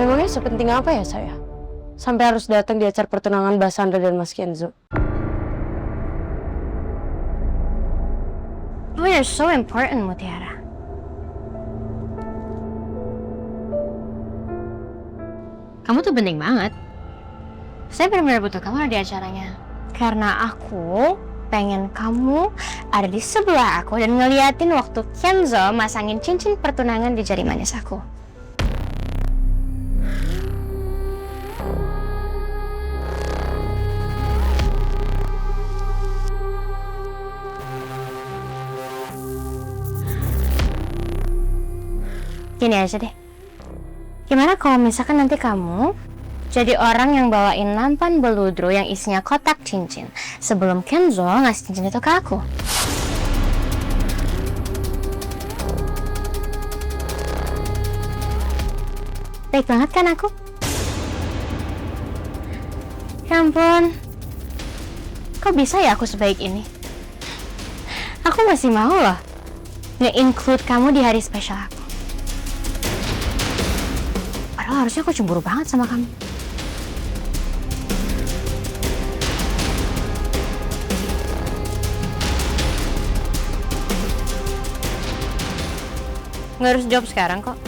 Memangnya sepenting apa ya saya? Sampai harus datang di acara pertunangan Mbak Sandra dan Mas Kenzo. Oh, you're so important, Mutiara. Kamu tuh penting banget. Saya benar-benar butuh kamu ada di acaranya. Karena aku pengen kamu ada di sebelah aku dan ngeliatin waktu Kenzo masangin cincin pertunangan di jari manis aku. Gini aja deh. Gimana kalau misalkan nanti kamu jadi orang yang bawain nampan beludru yang isinya kotak cincin sebelum Kenzo ngasih cincin itu ke aku? Baik banget kan aku? Ya ampun. Kok bisa ya aku sebaik ini? Aku masih mau loh nge-include kamu di hari spesial aku. Padahal harusnya aku cemburu banget sama kamu. Nggak harus jawab sekarang kok.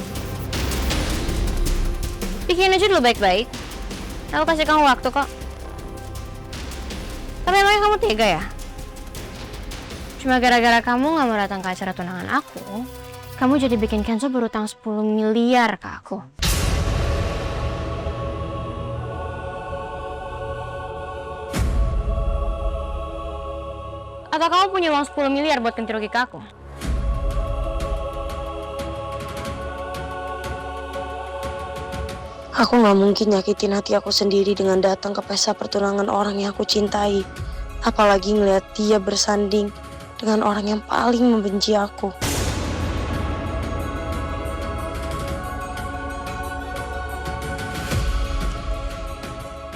Pikirin aja dulu baik-baik. Aku kasih kamu waktu kok. Tapi emangnya kamu tega ya? Cuma gara-gara kamu nggak mau datang ke acara tunangan aku, kamu jadi bikin Kenzo berutang 10 miliar ke aku. Atau kamu punya uang 10 miliar buat ganti rugi ke aku? Aku gak mungkin nyakitin hati aku sendiri dengan datang ke pesta pertunangan orang yang aku cintai. Apalagi ngeliat dia bersanding dengan orang yang paling membenci aku.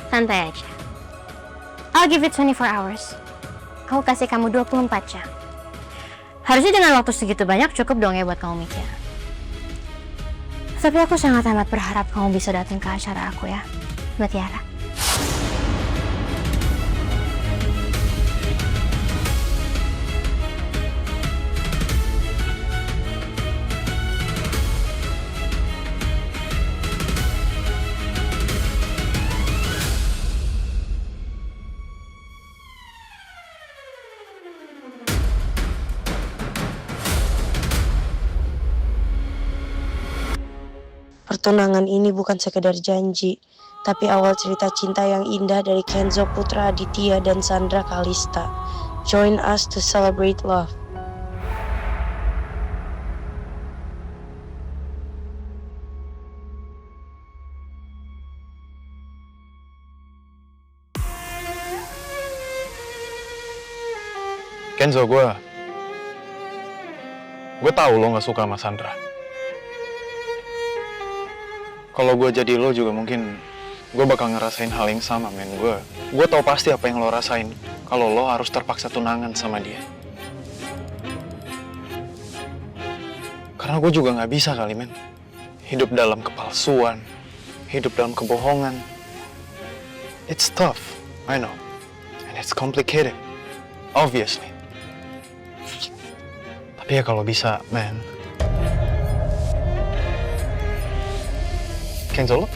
Santai aja. I'll give it 24 hours. Aku kasih kamu 24 jam. Harusnya dengan waktu segitu banyak cukup dong ya buat kamu mikir. Tapi aku sangat amat berharap kamu bisa datang ke acara aku ya, Mbak Tiara. Pertunangan ini bukan sekedar janji, tapi awal cerita cinta yang indah dari Kenzo Putra Aditya dan Sandra Kalista. Join us to celebrate love. Kenzo, gue tahu lo gak suka sama Sandra. Kalau gue jadi lo juga mungkin gue bakal ngerasain hal yang sama, men. Gue tahu pasti apa yang lo rasain kalau lo harus terpaksa tunangan sama dia. Karena gue juga nggak bisa kali, men. Hidup dalam kepalsuan, hidup dalam kebohongan. It's tough, I know, and it's complicated, obviously. Tapi ya kalau bisa, men. Kenzo lo?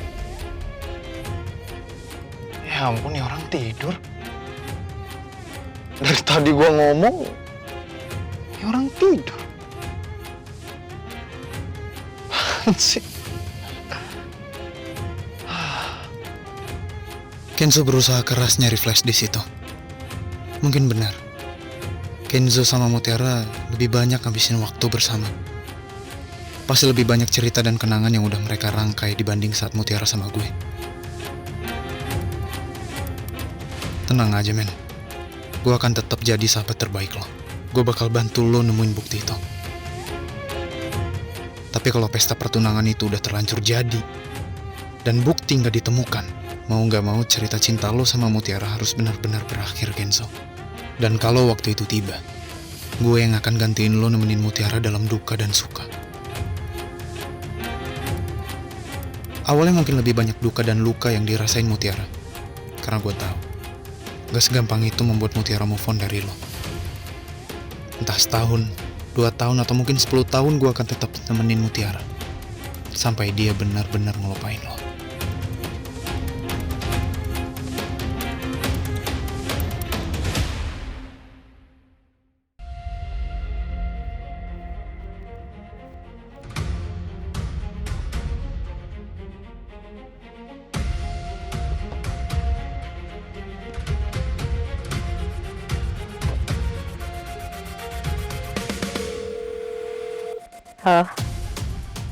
Ya ampun, nih orang tidur. Dari tadi gua ngomong, nih orang tidur. Apaan sih? Kenzo berusaha keras nyari flash di situ. Mungkin benar. Kenzo sama Mutiara lebih banyak ngabisin waktu bersama. Pasti lebih banyak cerita dan kenangan yang udah mereka rangkai dibanding saat Mutiara sama gue. Tenang aja, men. Gue akan tetap jadi sahabat terbaik lo. Gue bakal bantu lo nemuin bukti itu. Tapi kalau pesta pertunangan itu udah terlanjur jadi dan bukti nggak ditemukan, mau nggak mau cerita cinta lo sama Mutiara harus benar-benar berakhir, Kenzo. Dan kalau waktu itu tiba, gue yang akan gantiin lo nemenin Mutiara dalam duka dan suka. Awalnya mungkin lebih banyak duka dan luka yang dirasain Mutiara. Karena gue tahu, gak segampang itu membuat Mutiara move on dari lo. Entah setahun, 2 tahun, atau mungkin 10 tahun gue akan tetap nemenin Mutiara. Sampai dia benar-benar ngelupain lo.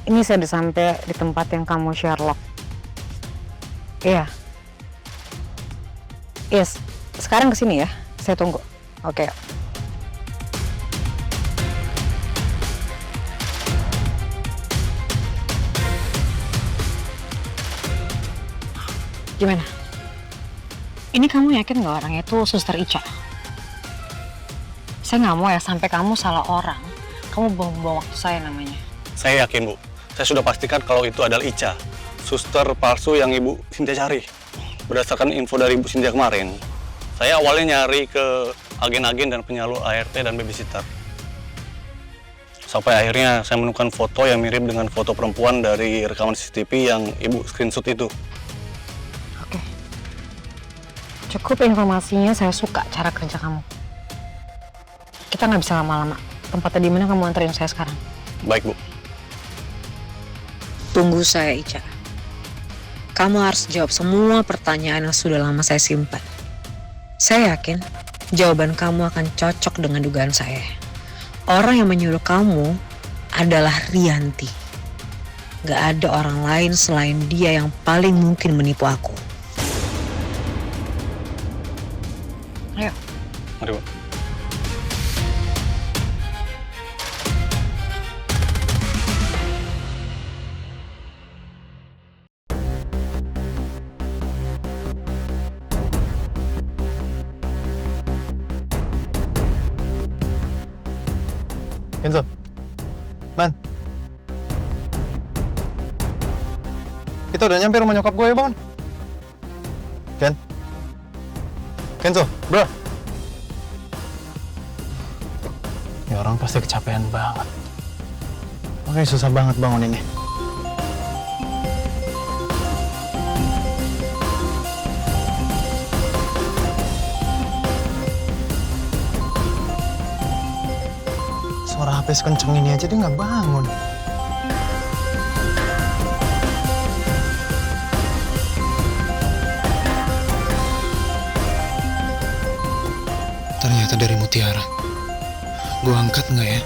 Ini saya udah sampai di tempat yang kamu Sherlock. Iya. Yes, sekarang kesini ya. Saya tunggu. Oke. Gimana? Ini kamu yakin nggak orangnya itu Suster Ica? Saya nggak mau ya sampai kamu salah orang. Kamu bawa waktu saya namanya. Saya yakin, Bu. Saya sudah pastikan kalau itu adalah Ica, suster palsu yang Ibu Cynthia cari. Berdasarkan info dari Ibu Cynthia kemarin, saya awalnya nyari ke agen-agen dan penyalur ART dan babysitter. Sampai akhirnya saya menemukan foto yang mirip dengan foto perempuan dari rekaman CCTV yang Ibu screenshot itu. Oke. Cukup informasinya, saya suka cara kerja kamu. Kita nggak bisa lama-lama. Tempatnya di mana, kamu anterin saya sekarang. Baik, Bu. Tunggu saya, Ica. Kamu harus jawab semua pertanyaan yang sudah lama saya simpan. Saya yakin jawaban kamu akan cocok dengan dugaan saya. Orang yang menyuruh kamu adalah Rianti. Gak ada orang lain selain dia yang paling mungkin menipu aku. Ayo. Mari, Bu. Kenzo, Man, kita udah nyampe rumah nyokap gue ya, Bang. Kenzo, bro. Ini orang pasti kecapean banget. Makanya susah banget bangun ini. Suara HP sekenceng ini aja dia nggak bangun. Ternyata dari Mutiara. Gue angkat nggak ya?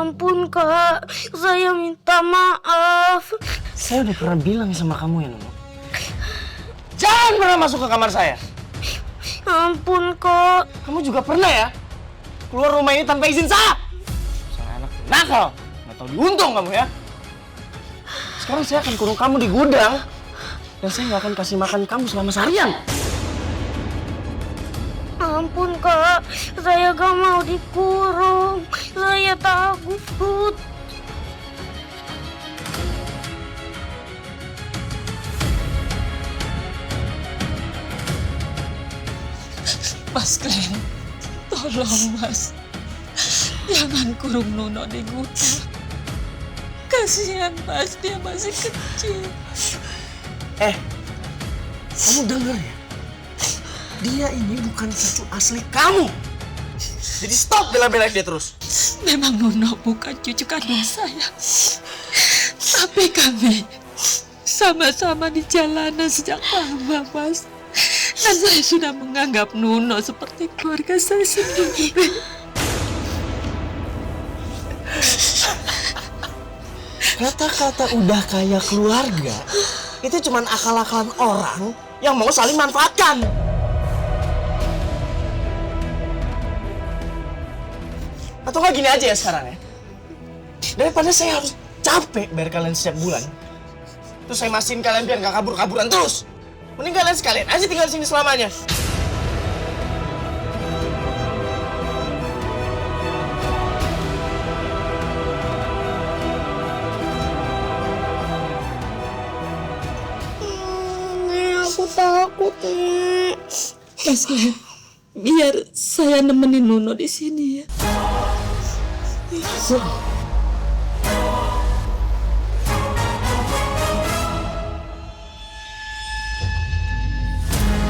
Ampun kak, saya minta maaf. Saya udah pernah bilang sama kamu ya, Nono. Jangan pernah masuk ke kamar saya. Ampun kak. Kamu juga pernah ya keluar rumah ini tanpa izin saya. Saya anak nakal, nggak tahu diuntung kamu ya. Sekarang saya akan kurung kamu di gudang dan saya nggak akan kasih makan kamu selama seharian. Ampun kak, saya gak mau dikurung. Saya takut. Mas Glenn, tolong Mas, jangan kurung Nuno di gudang. Kasihan Mas, dia masih kecil. Kamu denger ya? Dia ini bukan cucu asli kamu. Jadi stop bela-belain dia terus. Memang Nuno bukan cucu kandung saya. Tapi kami sama-sama di jalanan sejak lama, Mas. Dan saya sudah menganggap Nuno seperti keluarga saya sendiri. Kata-kata udah kayak keluarga, itu cuman akal-akalan orang yang mau saling manfaatkan. Atau nggak gini aja ya sekarang ya. Daripada saya harus capek bayar kalian setiap bulan, Terus saya mastiin kalian biar nggak kabur-kaburan terus. Mending kalian sekalian aja tinggal di sini selamanya. Aku takut, Nek. Mas Glenn, biar saya nemenin Nuno di sini ya.